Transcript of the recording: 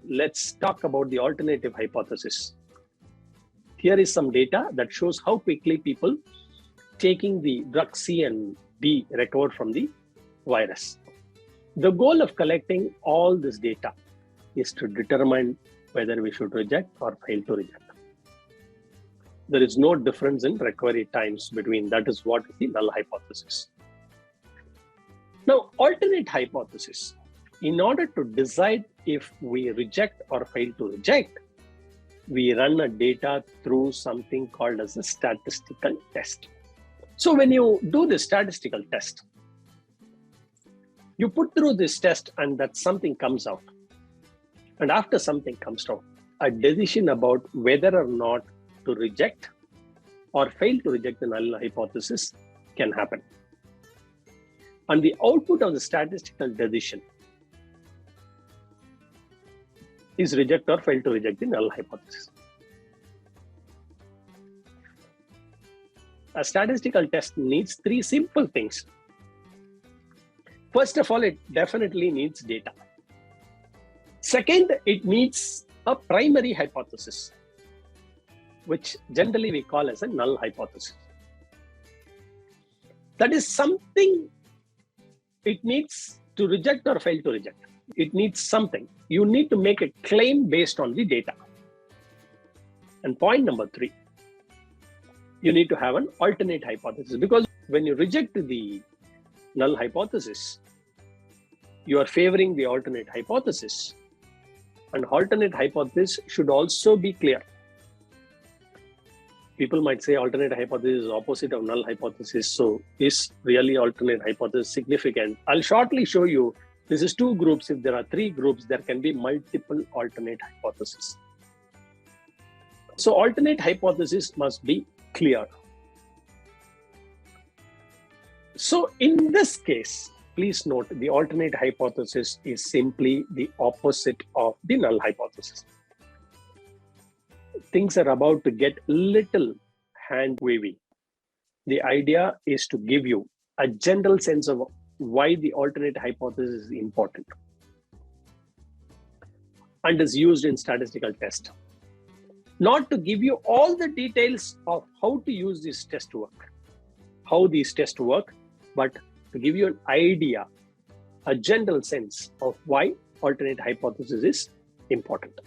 let's talk about the alternative hypothesis. Here is some data that shows how quickly people taking the drug C and D recovered from the virus. The goal of collecting all this data is to determine whether we should reject or fail to reject. There is no difference in recovery times between that is what is the null hypothesis. Now, alternate hypothesis. In order to decide if we reject or fail to reject, we run a data through something called as a statistical test. So when you do the statistical test, you put through this test and that something comes out. And after something comes out, a decision about whether or not to reject or fail to reject the null hypothesis can happen. And the output of the statistical decision is reject or fail to reject the null hypothesis. A statistical test needs three simple things. First of all, it definitely needs data. Second, it needs a primary hypothesis, which generally we call as a null hypothesis. That is something it needs to reject or fail to reject. It needs something. You need to make a claim based on the data. And point number 3, you need to have an alternate hypothesis, because when you reject the null hypothesis, you are favoring the alternate hypothesis. And alternate hypothesis should also be clear. People might say alternate hypothesis is opposite of null hypothesis. So is really alternate hypothesis significant? I'll shortly show you. This is 2 groups. If there are 3 groups, there can be multiple alternate hypotheses. So alternate hypothesis must be clear. So in this case, please note the alternate hypothesis is simply the opposite of the null hypothesis. Things are about to get little hand wavy. The idea is to give you a general sense of why the alternate hypothesis is important and is used in statistical test. Not to give you all the details of how to use this test to work, how these tests work, but to give you an idea, a general sense of why alternate hypothesis is important.